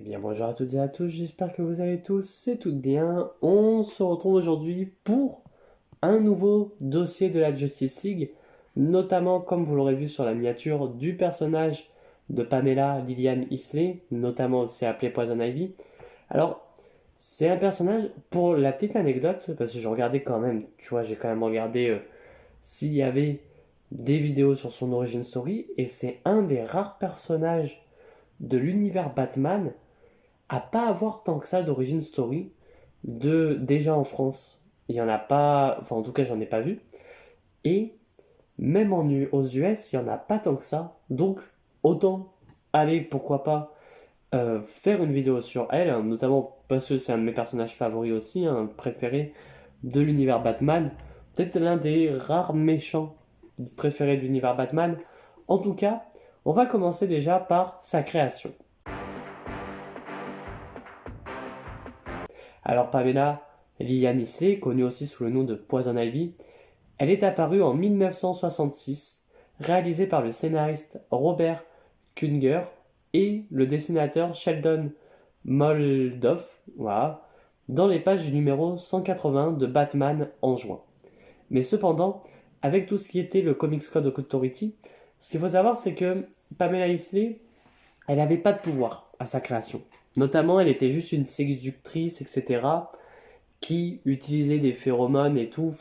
Bien, bonjour à toutes et à tous, j'espère que vous allez tous et toutes bien. On se retrouve aujourd'hui pour un nouveau dossier de la Justice League, notamment, comme vous l'aurez vu sur la miniature, du personnage de Pamela Lillian Isley, notamment aussi appelé Poison Ivy. Alors, c'est un personnage, pour la petite anecdote, parce que je regardais quand même, tu vois, j'ai quand même regardé s'il y avait des vidéos sur son origin story, et c'est un des rares personnages de l'univers Batman à pas avoir tant que ça d'origin story. Déjà en France, il y en a pas, enfin en tout cas j'en ai pas vu. Et même aux US, il y en a pas tant que ça. Donc autant aller, pourquoi pas, faire une vidéo sur elle, hein, notamment parce que c'est un de mes personnages favoris aussi, hein, préférés de l'univers Batman. Peut-être l'un des rares méchants préférés de l'univers Batman. En tout cas, on va commencer déjà par sa création. Alors Pamela Lillian Isley, connue aussi sous le nom de Poison Ivy, elle est apparue en 1966, réalisée par le scénariste Robert Kunger et le dessinateur Sheldon Moldoff, voilà, dans les pages du numéro 180 de Batman en juin. Mais cependant, avec tout ce qui était le Comics Code Authority, ce qu'il faut savoir, c'est que Pamela Isley, elle n'avait pas de pouvoir à sa création. Notamment, elle était juste une séductrice, etc., qui utilisait des phéromones et tout,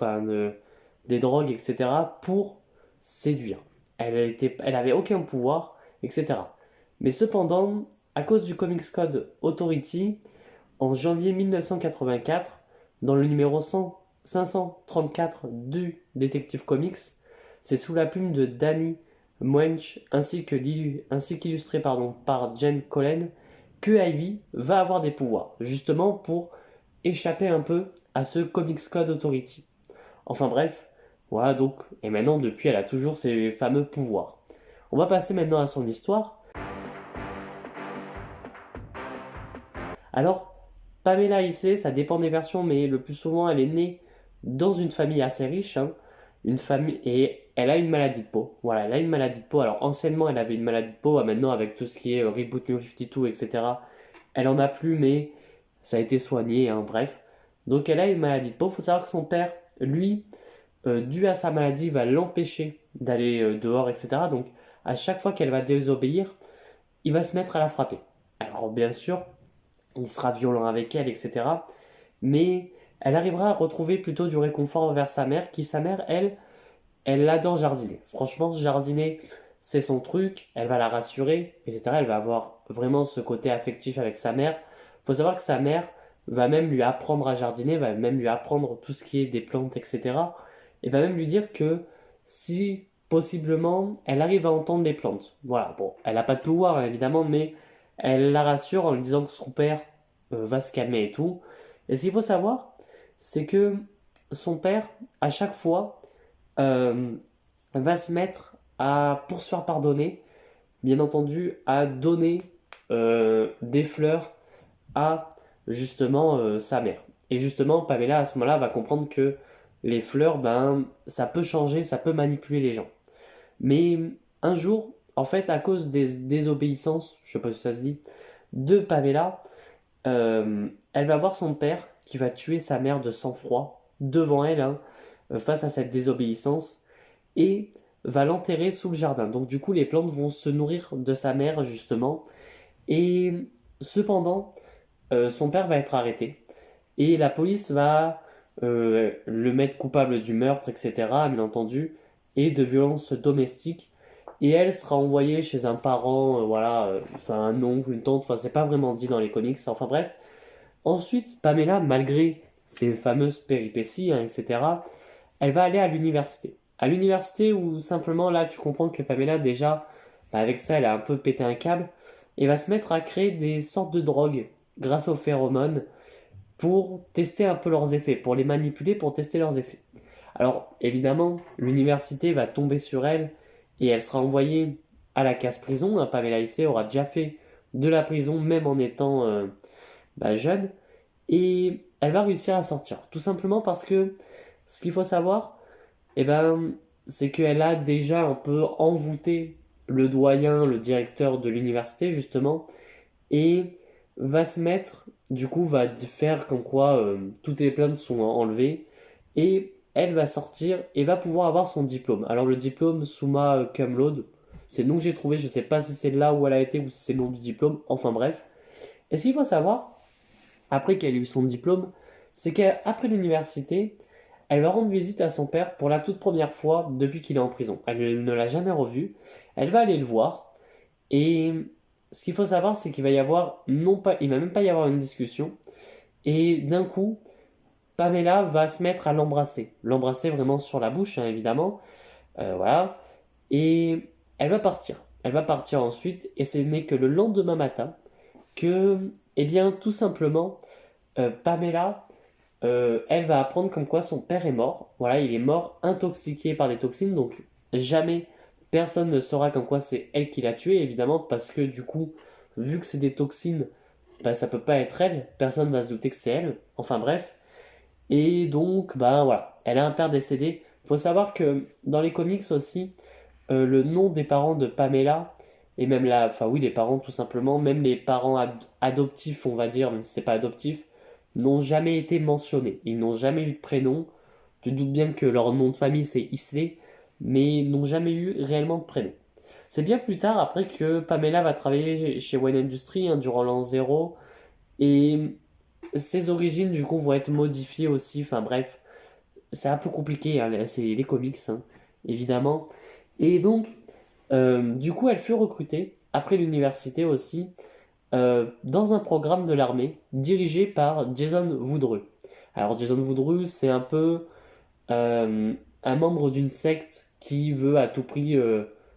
des drogues, etc., pour séduire. Elle avait aucun pouvoir, etc. Mais cependant, à cause du Comics Code Authority, en janvier 1984, dans le numéro 534 du Detective Comics, c'est sous la plume de Danny Muench ainsi qu'illustré par Jen Collen que Ivy va avoir des pouvoirs, justement pour échapper un peu à ce Comics Code Authority. Enfin bref, voilà donc, et maintenant depuis elle a toujours ses fameux pouvoirs. On va passer maintenant à son histoire. Alors, Pamela Isley, ça dépend des versions, mais le plus souvent elle est née dans une famille assez riche, hein, une famille, et elle a une maladie de peau. Voilà, elle a une maladie de peau. Alors anciennement elle avait une maladie de peau, maintenant avec tout ce qui est Reboot New 52, etc., elle en a plus, mais ça a été soigné, hein, bref. Donc elle a une maladie de peau. Il faut savoir que son père, lui, dû à sa maladie, va l'empêcher d'aller dehors, etc. Donc à chaque fois qu'elle va désobéir, il va se mettre à la frapper. Alors bien sûr, il sera violent avec elle, etc. Mais elle arrivera à retrouver plutôt du réconfort envers sa mère, qui sa mère, elle adore jardiner. Franchement, jardiner, c'est son truc, elle va la rassurer, etc. Elle va avoir vraiment ce côté affectif avec sa mère. Il faut savoir que sa mère va même lui apprendre à jardiner, va même lui apprendre tout ce qui est des plantes, etc. Et va même lui dire que si possiblement elle arrive à entendre les plantes. Voilà, bon, elle n'a pas de pouvoir hein, évidemment, mais elle la rassure en lui disant que son père va se calmer et tout. Et ce qu'il faut savoir, c'est que son père, à chaque fois, euh, va se mettre à, pour se faire pardonner, bien entendu, à donner des fleurs à justement sa mère. Et justement, Pamela, à ce moment-là, va comprendre que les fleurs, ben, ça peut changer, ça peut manipuler les gens. Mais un jour, en fait, à cause des désobéissances, je sais pas si ça se dit, de Pamela, elle va voir son père qui va tuer sa mère de sang-froid devant elle, hein, face à cette désobéissance, et va l'enterrer sous le jardin. Donc du coup, les plantes vont se nourrir de sa mère, justement. Et cependant, son père va être arrêté. Et la police va le mettre coupable du meurtre, etc., bien entendu, et de violences domestiques. Et elle sera envoyée chez un parent, voilà, enfin un oncle, une tante, enfin c'est pas vraiment dit dans les comics, enfin bref. Ensuite, Pamela, malgré ses fameuses péripéties, hein, etc., elle va aller à l'université. À l'université où simplement là tu comprends que Pamela déjà, bah, avec ça elle a un peu pété un câble, et va se mettre à créer des sortes de drogues grâce aux phéromones pour tester un peu leurs effets, pour les manipuler, pour tester leurs effets. Alors évidemment, l'université va tomber sur elle et elle sera envoyée à la casse-prison. Hein, Pamela Isley aura déjà fait de la prison même en étant jeune et elle va réussir à sortir. Tout simplement parce que ce qu'il faut savoir, eh ben, c'est qu'elle a déjà un peu envoûté le doyen, le directeur de l'université justement, et va se mettre, du coup, va faire comme quoi toutes les plaintes sont enlevées et elle va sortir et va pouvoir avoir son diplôme. Alors le diplôme Summa Cum Laude, c'est le nom que j'ai trouvé, je sais pas si c'est là où elle a été ou si c'est le nom du diplôme, enfin bref. Et ce qu'il faut savoir, après qu'elle ait eu son diplôme, c'est qu'après l'université, elle va rendre visite à son père pour la toute première fois depuis qu'il est en prison. Elle ne l'a jamais revu. Elle va aller le voir. Et ce qu'il faut savoir, c'est qu'il va y avoir, non pas, il va même pas y avoir une discussion. Et d'un coup, Pamela va se mettre à l'embrasser. L'embrasser vraiment sur la bouche, hein, évidemment. Voilà. Et elle va partir. Elle va partir ensuite. Et ce n'est que le lendemain matin que, eh bien, tout simplement, Pamela, elle va apprendre comme quoi son père est mort. Voilà, il est mort intoxiqué par des toxines. Donc, jamais personne ne saura comme quoi c'est elle qui l'a tué, évidemment, parce que du coup, vu que c'est des toxines, bah, ça peut pas être elle. Personne va se douter que c'est elle. Enfin, bref. Et donc, bah voilà, elle a un père décédé. Faut savoir que dans les comics aussi, le nom des parents de Pamela, et même là, enfin oui, les parents tout simplement, même les parents adoptifs, on va dire, même si c'est pas adoptif, n'ont jamais été mentionnés. Ils n'ont jamais eu de prénom. Tu te doutes bien que leur nom de famille c'est Isley, mais n'ont jamais eu réellement de prénom. C'est bien plus tard, après que Pamela va travailler chez Wayne Industries hein, durant l'an 0, et ses origines du coup vont être modifiées aussi, enfin bref, c'est un peu compliqué, hein, c'est les comics, hein, évidemment. Et donc, du coup, elle fut recrutée, après l'université aussi, dans un programme de l'armée dirigé par Jason Woodrue. Alors, Jason Woodrue, c'est un peu euh, un membre d'une secte qui veut à tout prix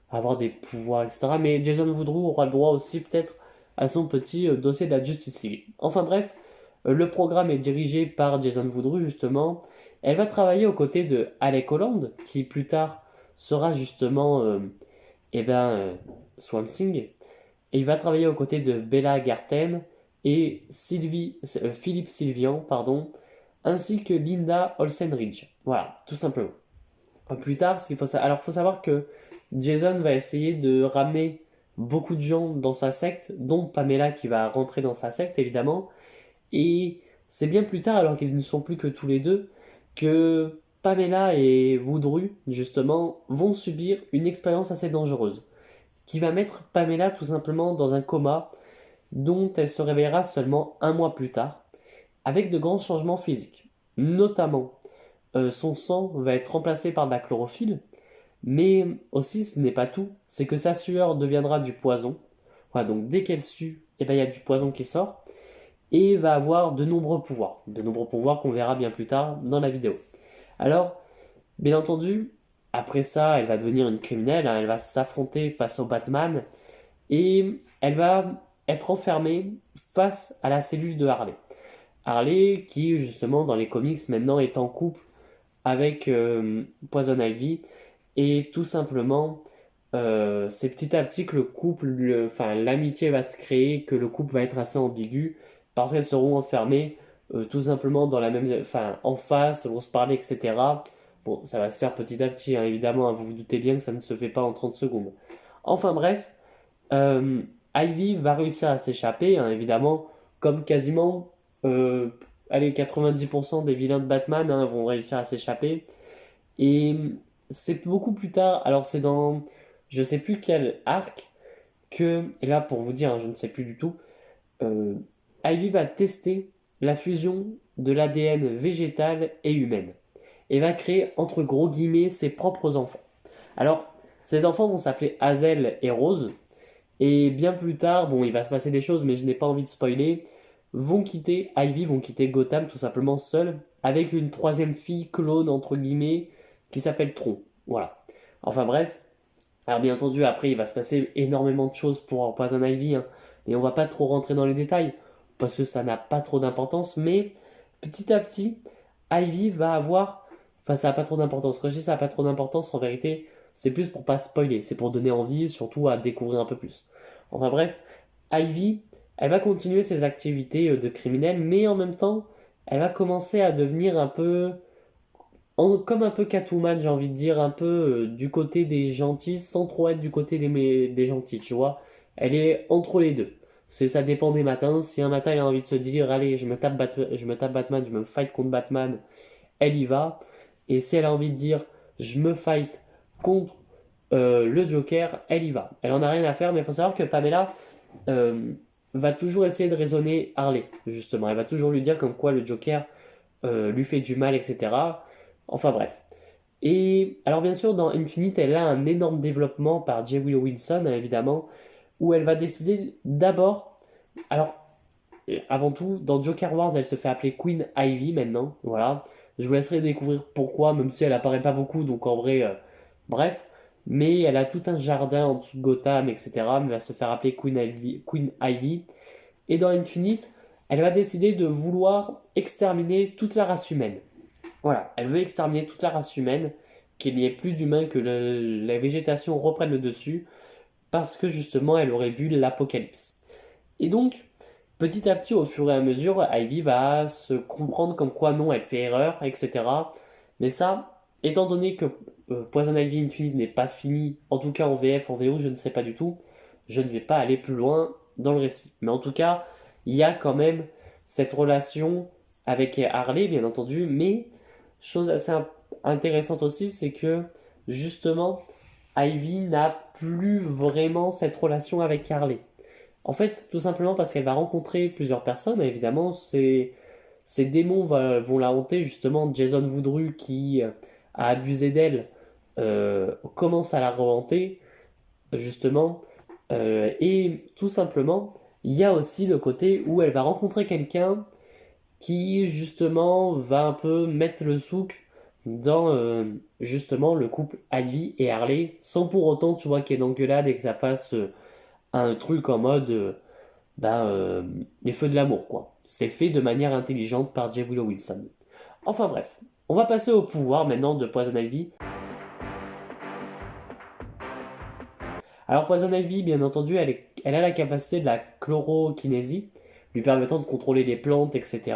avoir des pouvoirs, etc. Mais Jason Woodrue aura le droit aussi, peut-être, à son petit dossier de la Justice League. Enfin, bref, le programme est dirigé par Jason Woodrue, justement. Elle va travailler aux côtés de Alec Holland, qui plus tard sera justement eh ben, Swamp Thing. Et il va travailler aux côtés de Bella Garten et Philippe Sylvian, pardon, ainsi que Linda Olsenridge. Voilà, tout simplement. Plus tard, alors faut savoir que Jason va essayer de ramener beaucoup de gens dans sa secte, dont Pamela qui va rentrer dans sa secte évidemment. Et c'est bien plus tard, alors qu'ils ne sont plus que tous les deux, que Pamela et Woodrue, justement, vont subir une expérience assez dangereuse, qui va mettre Pamela tout simplement dans un coma dont elle se réveillera seulement un mois plus tard, avec de grands changements physiques. Notamment, son sang va être remplacé par de la chlorophylle, mais aussi ce n'est pas tout, c'est que sa sueur deviendra du poison. Voilà, donc dès qu'elle sue, eh ben, il y a du poison qui sort, et va avoir de nombreux pouvoirs qu'on verra bien plus tard dans la vidéo. Alors, bien entendu, après ça, elle va devenir une criminelle, hein, elle va s'affronter face au Batman, et elle va être enfermée face à la cellule de Harley. Harley, qui justement dans les comics maintenant est en couple avec Poison Ivy, et tout simplement, c'est petit à petit que le couple, enfin l'amitié va se créer, que le couple va être assez ambigu, parce qu'elles seront enfermées tout simplement dans la même, enfin en face, vont se parler, etc. Bon, ça va se faire petit à petit, hein, évidemment, hein, vous vous doutez bien que ça ne se fait pas en 30 secondes. Enfin bref, euh, Ivy va réussir à s'échapper, hein, évidemment, comme quasiment euh, allez, 90% des vilains de Batman hein, vont réussir à s'échapper. Et c'est beaucoup plus tard, alors c'est dans je sais plus quel arc, que, et là pour vous dire, hein, je ne sais plus du tout, euh, Ivy va tester la fusion de l'ADN végétal et humaine. Et va créer, entre gros guillemets, ses propres enfants. Alors, ces enfants vont s'appeler Hazel et Rose, et bien plus tard, bon, il va se passer des choses, mais je n'ai pas envie de spoiler, Ivy vont quitter Gotham tout simplement seule, avec une troisième fille clone, entre guillemets, qui s'appelle Tron. Voilà. Enfin bref. Alors bien entendu, après, il va se passer énormément de choses pour Poison Ivy, hein, et on va pas trop rentrer dans les détails, parce que ça n'a pas trop d'importance, mais petit à petit, Ivy va avoir... Enfin, ça n'a pas trop d'importance. Quand je dis ça n'a pas trop d'importance, en vérité, c'est plus pour pas spoiler, c'est pour donner envie, surtout à découvrir un peu plus. Enfin bref, Ivy, elle va continuer ses activités de criminelle, mais en même temps, elle va commencer à devenir un peu comme un peu Catwoman, j'ai envie de dire, un peu du côté des gentils, sans trop être du côté des gentils, tu vois. Elle est entre les deux. Ça dépend des matins. Si un matin, elle a envie de se dire, allez, je me tape Batman, je me fight contre Batman, elle y va. Et si elle a envie de dire, je me fight contre le Joker, elle y va. Elle en a rien à faire, mais il faut savoir que Pamela euh, va toujours essayer de raisonner Harley, justement. Elle va toujours lui dire comme quoi le Joker lui fait du mal, etc. Enfin bref. Et alors bien sûr, dans Infinite, elle a un énorme développement par J. Willow Wilson, hein, évidemment, où elle va décider d'abord... Alors, avant tout, dans Joker Wars, elle se fait appeler Queen Ivy maintenant, voilà. Je vous laisserai découvrir pourquoi, même si elle apparaît pas beaucoup, donc en vrai, bref. Mais elle a tout un jardin en dessous de Gotham, etc. Mais elle va se faire appeler Queen Ivy, Queen Ivy. Et dans Infinite, elle va décider de vouloir exterminer toute la race humaine. Voilà, elle veut exterminer toute la race humaine, qu'il n'y ait plus d'humains, que la végétation reprenne le dessus, parce que justement, elle aurait vu l'apocalypse. Et donc, petit à petit, au fur et à mesure, Ivy va se comprendre comme quoi non, elle fait erreur, etc. Mais ça, étant donné que Poison Ivy Infinite n'est pas fini, en tout cas en VF, en VO, je ne sais pas du tout, je ne vais pas aller plus loin dans le récit. Mais en tout cas, il y a quand même cette relation avec Harley, bien entendu, mais chose assez intéressante aussi, c'est que justement, Ivy n'a plus vraiment cette relation avec Harley. En fait, tout simplement parce qu'elle va rencontrer plusieurs personnes, et évidemment, ces démons vont la hanter, justement, Jason Woodrue qui a abusé d'elle commence à la rehanter, justement, et tout simplement, il y a aussi le côté où elle va rencontrer quelqu'un qui, justement, va un peu mettre le souk dans, justement, le couple Ivy et Harley, sans pour autant, tu vois, qu'il y ait une engueulade et que ça fasse un truc en mode les feux de l'amour, quoi. C'est fait de manière intelligente par J. Willow Wilson. Enfin bref, on va passer au pouvoir maintenant de Poison Ivy. Alors Poison Ivy, bien entendu, elle a la capacité de la chlorokinésie, lui permettant de contrôler les plantes, etc.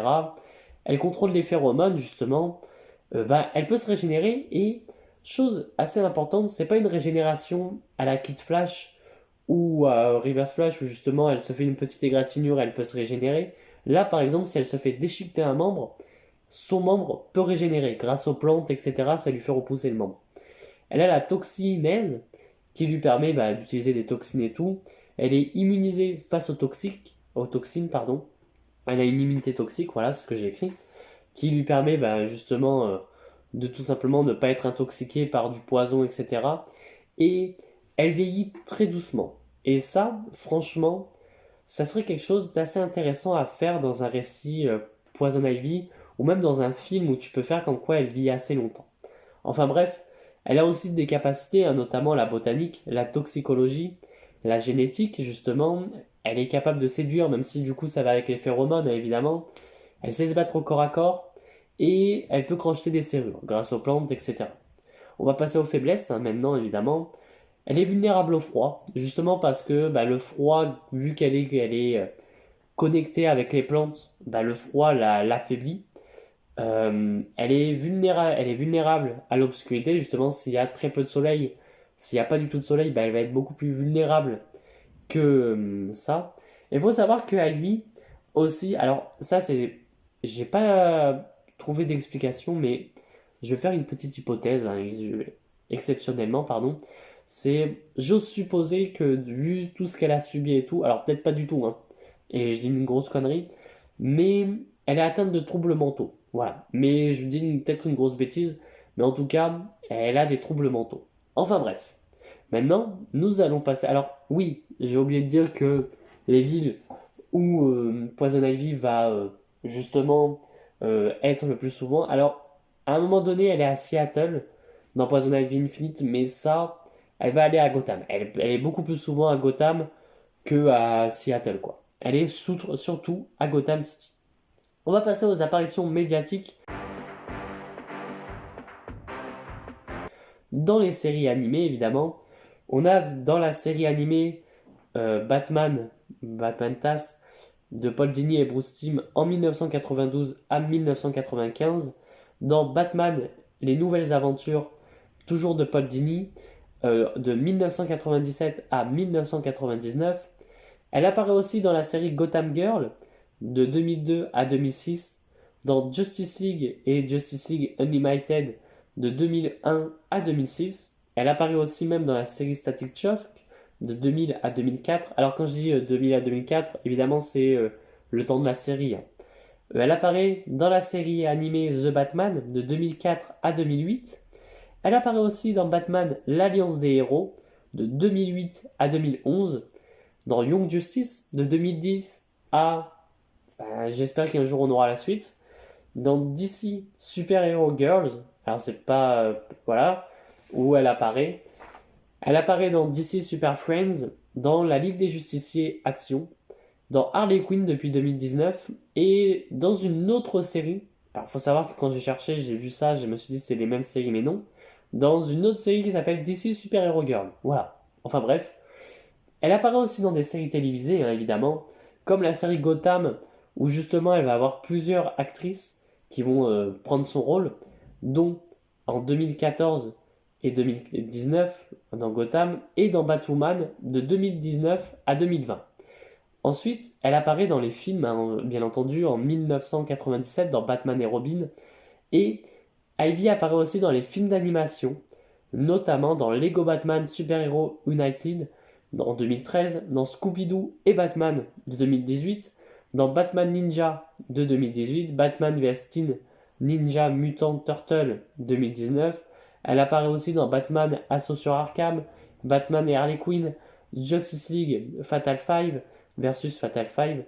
Elle contrôle les phéromones, justement. Elle peut se régénérer et, chose assez importante, c'est pas une régénération à la Kid Flash ou à Reverse Flash où justement elle se fait une petite égratignure, elle peut se régénérer. Là, par exemple, si elle se fait déchiqueter un membre, son membre peut régénérer grâce aux plantes, etc. Ça lui fait repousser le membre. Elle a la toxinèse qui lui permet d'utiliser des toxines et tout. Elle est immunisée face aux toxines, pardon. Elle a une immunité toxique, voilà ce que j'ai écrit, qui lui permet justement de tout simplement ne pas être intoxiquée par du poison, etc. Et elle vieillit très doucement. Et ça, franchement, ça serait quelque chose d'assez intéressant à faire dans un récit Poison Ivy, ou même dans un film où tu peux faire comme quoi elle vit assez longtemps. Enfin bref, elle a aussi des capacités, hein, notamment la botanique, la toxicologie, la génétique, justement. Elle est capable de séduire, même si du coup ça va avec les phéromones, hein, évidemment. Elle sait se battre au corps à corps, et elle peut crocheter des serrures grâce aux plantes, etc. On va passer aux faiblesses, hein, maintenant, évidemment. Elle est vulnérable au froid, justement parce que le froid, vu qu'elle est connectée avec les plantes, le froid l'affaiblit. Elle est vulnérable à l'obscurité, justement, s'il y a très peu de soleil. S'il n'y a pas du tout de soleil, elle va être beaucoup plus vulnérable que ça. Il faut savoir que Ivy aussi, alors ça c'est, j'ai pas trouvé d'explication, mais je vais faire une petite hypothèse, hein, exceptionnellement, pardon. J'ose supposer que vu tout ce qu'elle a subi et tout, alors peut-être pas du tout, hein, et je dis une grosse connerie, mais elle est atteinte de troubles mentaux, voilà. Mais je dis peut-être une grosse bêtise, mais en tout cas, elle a des troubles mentaux. Enfin bref. Maintenant, nous allons passer. Alors, oui, j'ai oublié de dire que les villes où Poison Ivy va justement être le plus souvent. Alors, à un moment donné, elle est à Seattle dans Poison Ivy Infinite, mais ça, elle va aller à Gotham. Elle est beaucoup plus souvent à Gotham que à Seattle, quoi. Elle est surtout à Gotham City. On va passer aux apparitions médiatiques dans les séries animées, évidemment. On a dans la série animée Batman TAS de Paul Dini et Bruce Timm en 1992 à 1995. Dans Batman, les nouvelles aventures, toujours de Paul Dini, de 1997 à 1999. Elle apparaît aussi dans la série Gotham Girl de 2002 à 2006, dans Justice League et Justice League Unlimited de 2001 à 2006. Elle apparaît aussi même dans la série Static Shock de 2000 à 2004. Alors quand je dis 2000 à 2004, évidemment c'est le temps de la série, hein. Elle apparaît dans la série animée The Batman de 2004 à 2008. Elle apparaît aussi dans Batman l'Alliance des Héros de 2008 à 2011, dans Young Justice de 2010 à... j'espère qu'un jour on aura la suite, dans DC Super Hero Girls, alors c'est pas... voilà, où elle apparaît. Elle apparaît dans DC Super Friends, dans la Ligue des Justiciers Action, dans Harley Quinn depuis 2019, et dans une autre série. Alors faut savoir que quand j'ai cherché, j'ai vu ça, je me suis dit c'est les mêmes séries, mais non. Dans une autre série qui s'appelle DC Super Hero Girl. Voilà. Enfin bref. Elle apparaît aussi dans des séries télévisées, hein, évidemment, comme la série Gotham, où justement elle va avoir plusieurs actrices qui vont prendre son rôle, dont en 2014 et 2019 dans Gotham, et dans Batwoman de 2019 à 2020. Ensuite, elle apparaît dans les films, hein, bien entendu, en 1997 dans Batman et Robin, et Ivy apparaît aussi dans les films d'animation, notamment dans Lego Batman Super Hero United en 2013, dans Scooby-Doo et Batman de 2018, dans Batman Ninja de 2018, Batman vs Teen Ninja Mutant Turtle 2019. Elle apparaît aussi dans Batman Assaut sur Arkham, Batman et Harley Quinn, Justice League Fatal 5 versus Fatal 5,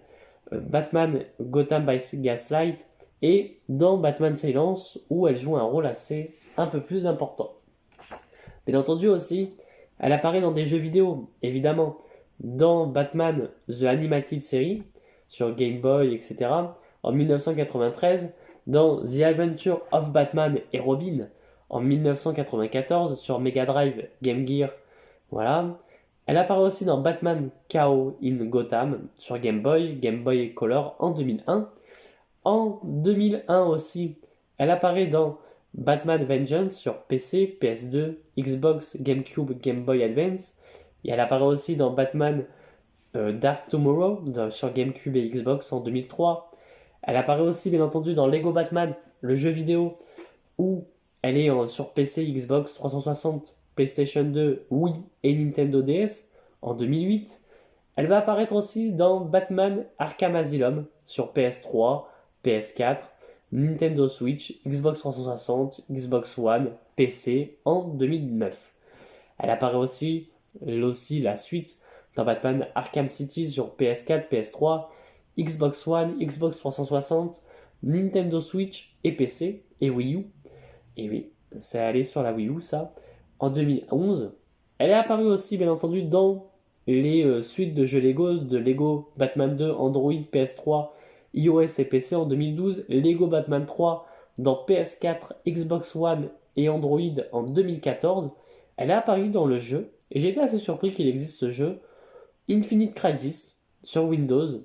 Batman Gotham by Gaslight, et dans Batman Silence, où elle joue un rôle un peu plus important. Bien entendu aussi, elle apparaît dans des jeux vidéo, évidemment, dans Batman The Animated Series, sur Game Boy, etc., en 1993, dans The Adventure of Batman et Robin, en 1994, sur Mega Drive, Game Gear, voilà. Elle apparaît aussi dans Batman Chaos in Gotham, sur Game Boy Color, en 2001. En 2001 aussi, elle apparaît dans Batman Vengeance sur PC, PS2, Xbox, GameCube, Game Boy Advance. Et elle apparaît aussi dans Batman Dark Tomorrow sur GameCube et Xbox en 2003. Elle apparaît aussi bien entendu dans Lego Batman, le jeu vidéo, où elle est sur PC, Xbox 360, PlayStation 2, Wii et Nintendo DS en 2008. Elle va apparaître aussi dans Batman Arkham Asylum sur PS3, PS4, Nintendo Switch, Xbox 360, Xbox One, PC en 2009. Elle apparaît aussi la suite dans Batman Arkham City sur PS4, PS3, Xbox One, Xbox 360, Nintendo Switch et PC et Wii U. Et oui, c'est allé sur la Wii U ça, en 2011. Elle est apparue aussi bien entendu dans les suites de jeux Lego, de Lego Batman 2, Android, PS3, iOS et PC en 2012, Lego Batman 3 dans PS4, Xbox One et Android en 2014. Elle est apparue dans le jeu, et j'ai été assez surpris qu'il existe ce jeu, Infinite Crisis, sur Windows,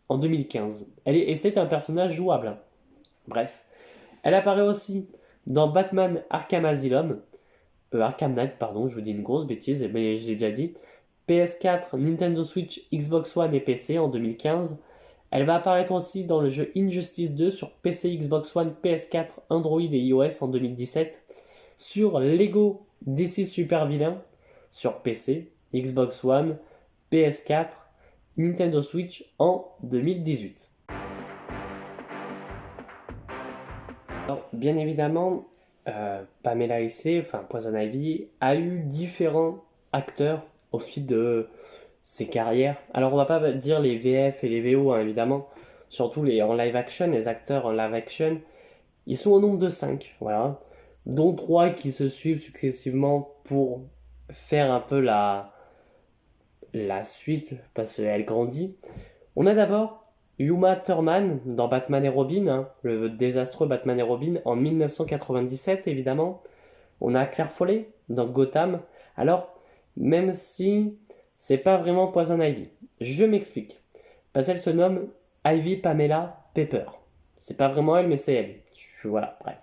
en 2015. Et c'est un personnage jouable. Bref. Elle apparaît aussi dans Batman Arkham Asylum, Arkham Knight, pardon, je vous dis une grosse bêtise, mais je l'ai déjà dit, PS4, Nintendo Switch, Xbox One et PC en 2015. Elle va apparaître aussi dans le jeu Injustice 2 sur PC, Xbox One, PS4, Android et iOS en 2017. Sur Lego DC Super Villain sur PC, Xbox One, PS4, Nintendo Switch en 2018. Alors, bien évidemment, Pamela Essay, enfin Poison Ivy, a eu différents acteurs au fil de ses carrières. Alors on va pas dire les VF et les VO, hein, évidemment, surtout en live action, les acteurs en live action, ils sont au nombre de 5, voilà, dont 3 qui se suivent successivement pour faire un peu la suite, parce qu'elle grandit. On a d'abord Uma Thurman dans Batman et Robin, hein, le désastreux Batman et Robin en 1997 évidemment. On a Claire Foley dans Gotham. Alors, même si c'est pas vraiment Poison Ivy, je m'explique. Parce qu'elle se nomme Ivy Pamela Pepper. C'est pas vraiment elle, mais c'est elle. Voilà, bref.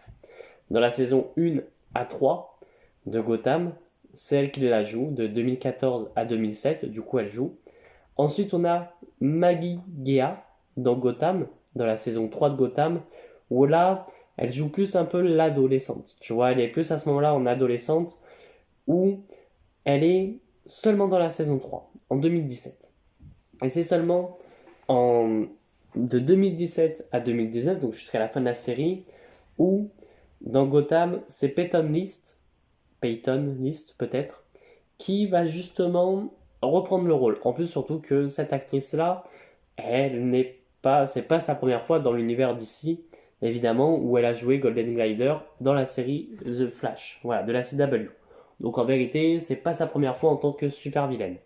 Dans la saison 1 à 3 de Gotham, c'est elle qui la joue, de 2014 à 2007, du coup elle joue. Ensuite, on a Maggie Gea dans Gotham, dans la saison 3 de Gotham, où là, elle joue plus un peu l'adolescente. Tu vois, elle est plus à ce moment-là en adolescente, où elle est seulement dans la saison 3, en 2017. Et c'est seulement en, de 2017 à 2019, donc jusqu'à la fin de la série, où dans Gotham, c'est Peyton List peut-être, qui va justement reprendre le rôle. En plus, surtout que cette actrice-là, c'est pas sa première fois dans l'univers d'ici, évidemment, où elle a joué Golden Glider dans la série The Flash, voilà, de la CW. Donc en vérité, c'est pas sa première fois en tant que super vilaine.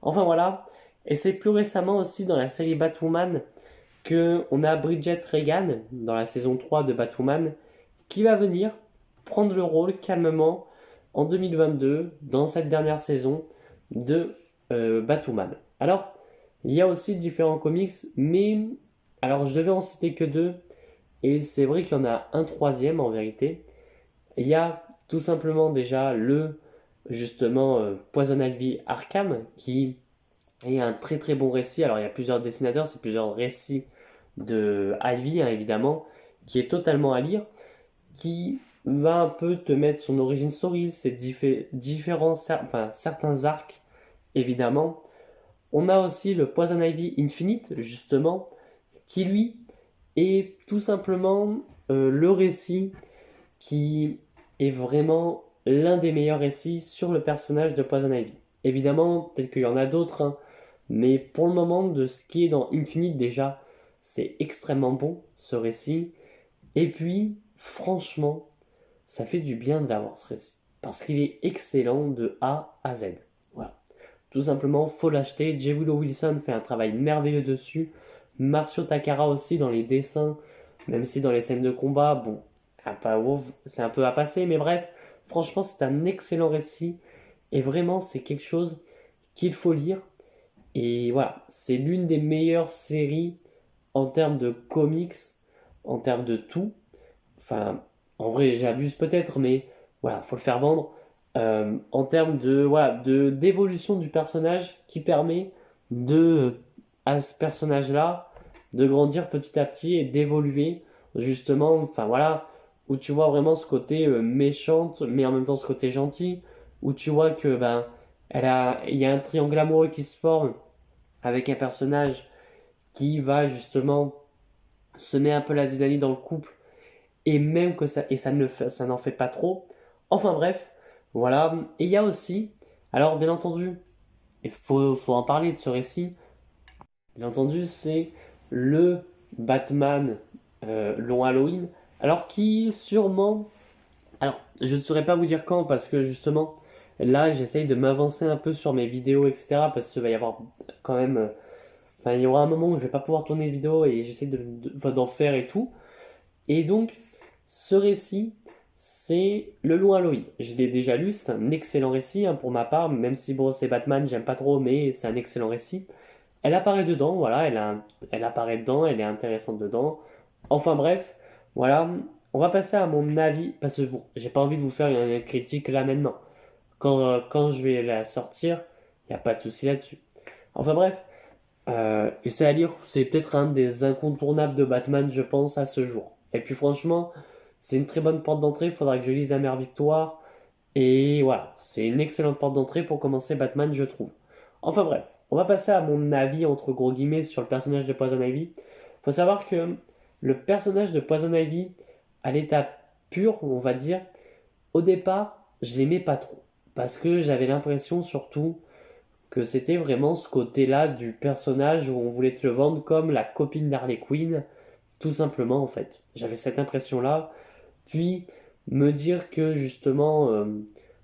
Enfin voilà, et c'est plus récemment aussi dans la série Batwoman que on a Bridget Regan dans la saison 3 de Batwoman qui va venir prendre le rôle calmement en 2022 dans cette dernière saison de Batwoman. Alors, il y a aussi différents comics, mais alors je devais en citer que deux, et c'est vrai qu'il y en a un troisième en vérité. Il y a tout simplement déjà justement Poison Ivy Arkham qui est un très très bon récit. Alors il y a plusieurs dessinateurs, c'est plusieurs récits de Ivy, hein, évidemment, qui est totalement à lire, qui va un peu te mettre son origin story, ses certains arcs, évidemment. On a aussi le Poison Ivy Infinite, justement, qui lui est tout simplement le récit qui est vraiment l'un des meilleurs récits sur le personnage de Poison Ivy. Évidemment, peut-être qu'il y en a d'autres, hein, mais pour le moment, de ce qui est dans Infinite déjà, c'est extrêmement bon, ce récit. Et puis, franchement, ça fait du bien d'avoir ce récit. Parce qu'il est excellent de A à Z. Voilà. Tout simplement, faut l'acheter. J. Willow Wilson fait un travail merveilleux dessus. Marcio Takara aussi dans les dessins, même si dans les scènes de combat, bon, c'est un peu à passer, mais bref, franchement, c'est un excellent récit. Et vraiment, c'est quelque chose qu'il faut lire. Et voilà, c'est l'une des meilleures séries en termes de comics, en termes de tout. Enfin, en vrai, j'abuse peut-être, mais voilà, faut le faire vendre. En termes de, voilà, d'évolution du personnage qui permet à ce personnage-là de grandir petit à petit et d'évoluer justement, enfin voilà, où tu vois vraiment ce côté méchante, mais en même temps ce côté gentil, où tu vois que ben, il y a un triangle amoureux qui se forme avec un personnage qui va justement semer un peu la zizanie dans le couple et même que ça n'en fait pas trop. Enfin bref, voilà. Et il y a aussi, alors bien entendu, faut en parler de ce récit. Bien entendu, c'est le Batman long Halloween. Alors qui sûrement, alors je ne saurais pas vous dire quand parce que justement là j'essaye de m'avancer un peu sur mes vidéos etc parce qu'il va y avoir quand même, enfin il y aura un moment où je vais pas pouvoir tourner de vidéo et j'essaie d'en faire et tout. Et donc, ce récit, c'est le long Halloween. Je l'ai déjà lu, c'est un excellent récit hein, pour ma part, même si bon, c'est Batman, j'aime pas trop, mais c'est un excellent récit. Elle apparaît dedans, voilà, elle apparaît dedans, elle est intéressante dedans. Enfin bref, voilà, on va passer à mon avis, parce que bon, j'ai pas envie de vous faire une critique là maintenant. Quand je vais la sortir, il n'y a pas de souci là-dessus. Enfin bref, et c'est à lire, c'est peut-être un des incontournables de Batman, je pense, à ce jour. Et puis franchement, c'est une très bonne porte d'entrée, il faudra que je lise Amère Victoire. Et voilà, c'est une excellente porte d'entrée pour commencer Batman, je trouve. Enfin bref, on va passer à mon avis, entre gros guillemets, sur le personnage de Poison Ivy. Faut savoir que le personnage de Poison Ivy, à l'état pur, on va dire, au départ, je l'aimais pas trop. Parce que j'avais l'impression surtout que c'était vraiment ce côté-là du personnage où on voulait te le vendre comme la copine d'Harley Quinn, tout simplement en fait. J'avais cette impression-là. Puis me dire que justement,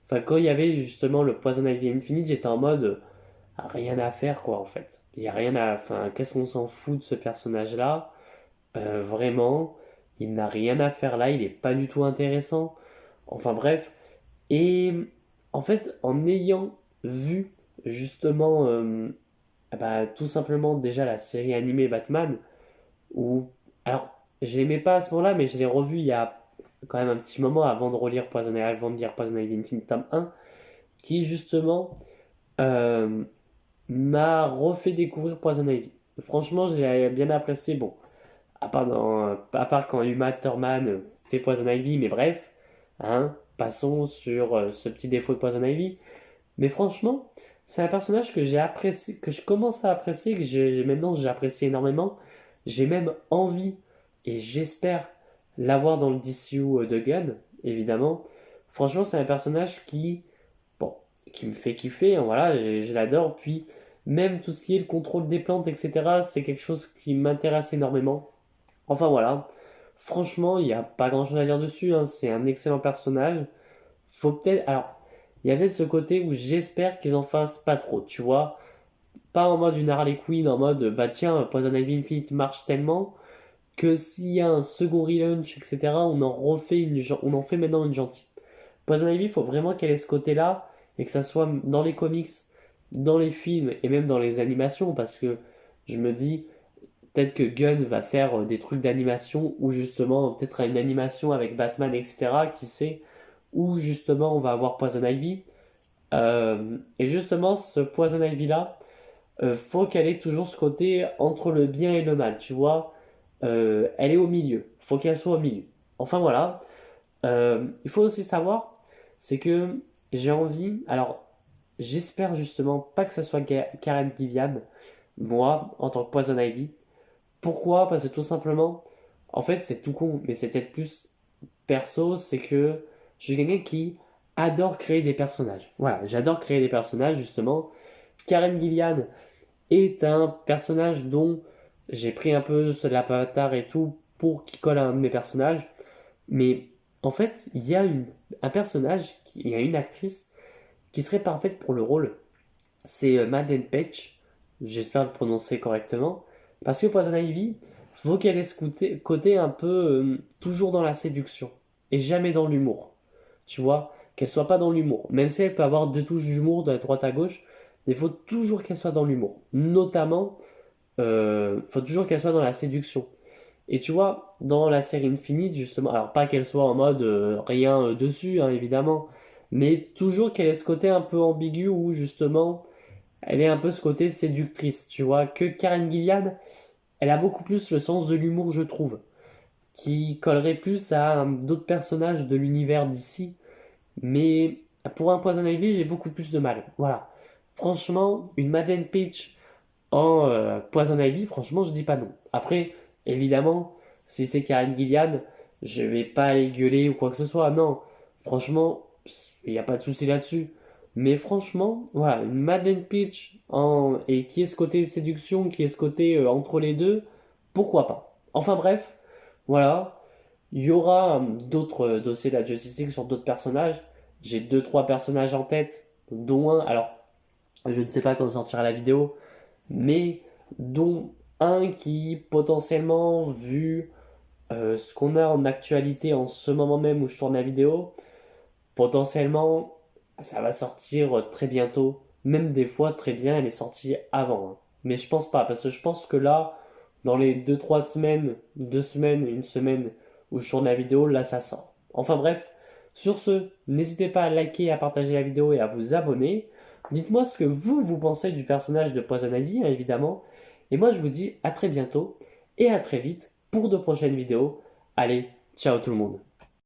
enfin quand il y avait justement le Poison Ivy Infinite, j'étais en mode rien à faire quoi en fait. Il y a rien à, enfin qu'est-ce qu'on s'en fout de ce personnage-là. Vraiment, il n'a rien à faire là, il est pas du tout intéressant. Enfin bref. Et en fait, en ayant vu justement, bah, tout simplement déjà la série animée Batman, où, alors, je l'aimais pas à ce moment-là, mais je l'ai revu il y a quand même un petit moment avant de lire Poison Ivy Infinite tome 1, qui justement, euh, m'a refait découvrir Poison Ivy. Franchement, j'ai bien apprécié. Bon, à part quand Uma Thurman fait Poison Ivy, mais bref, hein, passons sur ce petit défaut de Poison Ivy. Mais franchement, c'est un personnage que j'ai apprécié, que je commence à apprécier, que maintenant j'apprécie énormément. J'ai même envie et j'espère l'avoir dans le DCU de Gunn, évidemment. Franchement, c'est un personnage bon, qui me fait kiffer, hein, voilà, je l'adore. Puis même tout ce qui est le contrôle des plantes, etc., c'est quelque chose qui m'intéresse énormément. Enfin voilà, franchement, il n'y a pas grand-chose à dire dessus, hein, c'est un excellent personnage. Faut peut-être. Alors, il y a peut-être ce côté où j'espère qu'ils en fassent pas trop, tu vois. Pas en mode une Harley Quinn, en mode bah tiens, Poison Ivy Infinite marche tellement que s'il y a un second relaunch, etc., on en fait maintenant une gentille. Poison Ivy, il faut vraiment qu'elle ait ce côté-là et que ça soit dans les comics, dans les films et même dans les animations parce que je me dis peut-être que Gunn va faire des trucs d'animation ou justement peut-être une animation avec Batman, etc., qui sait, où justement on va avoir Poison Ivy. Et justement, ce Poison Ivy là, faut qu'elle ait toujours ce côté entre le bien et le mal, tu vois. Elle est au milieu, faut qu'elle soit au milieu. Enfin voilà. Il faut aussi savoir, c'est que j'ai envie, alors j'espère justement pas que ce soit Karen Gillian, moi, en tant que Poison Ivy. Pourquoi? Parce que tout simplement, en fait c'est tout con, mais c'est peut-être plus perso, c'est que je suis quelqu'un qui adore créer des personnages. Voilà, j'adore créer des personnages justement. Karen Gillian est un personnage dont j'ai pris un peu de l'avatar et tout pour qu'il colle à un de mes personnages. Mais en fait, un personnage, il y a une actrice qui serait parfaite pour le rôle. C'est Madeleine Page. J'espère le prononcer correctement. Parce que Poison Ivy, faut qu'elle ait ce côté un peu toujours dans la séduction et jamais dans l'humour. Tu vois, qu'elle soit pas dans l'humour. Même si elle peut avoir deux touches d'humour de la droite à gauche, mais il faut toujours qu'elle soit dans l'humour. Notamment, faut toujours qu'elle soit dans la séduction. Et tu vois, dans la série Infinite, justement, alors pas qu'elle soit en mode rien dessus, hein, évidemment, mais toujours qu'elle ait ce côté un peu ambigu où justement, elle est un peu ce côté séductrice, tu vois, que Karen Gillian, elle a beaucoup plus le sens de l'humour, je trouve, qui collerait plus à d'autres personnages de l'univers d'ici, mais pour un Poison Ivy, j'ai beaucoup plus de mal. Voilà. Franchement, une Madeleine Peach en Poison Ivy, franchement, je dis pas non. Après, évidemment, si c'est Karen Gillian, je vais pas aller gueuler ou quoi que ce soit. Non, franchement, il n'y a pas de souci là-dessus. Mais franchement, voilà, une Madeleine Peach et qui est ce côté séduction, qui est ce côté entre les deux, pourquoi pas. Enfin bref, voilà. Il y aura d'autres dossiers de la Justice League sur d'autres personnages. J'ai deux, trois personnages en tête, dont un. Alors, je ne sais pas quand sortira la vidéo, mais dont un qui potentiellement, vu ce qu'on a en actualité en ce moment même où je tourne la vidéo, potentiellement ça va sortir très bientôt. Même des fois très bien, elle est sortie avant, hein. Mais je pense pas, parce que je pense que là, dans les deux trois semaines, 2 semaines, une semaine où je tourne la vidéo, là ça sort. Enfin bref, sur ce, n'hésitez pas à liker, à partager la vidéo et à vous abonner. Dites-moi ce que vous pensez du personnage de Poison Ivy, hein, évidemment. Et moi je vous dis à très bientôt et à très vite pour de prochaines vidéos. Allez, ciao tout le monde.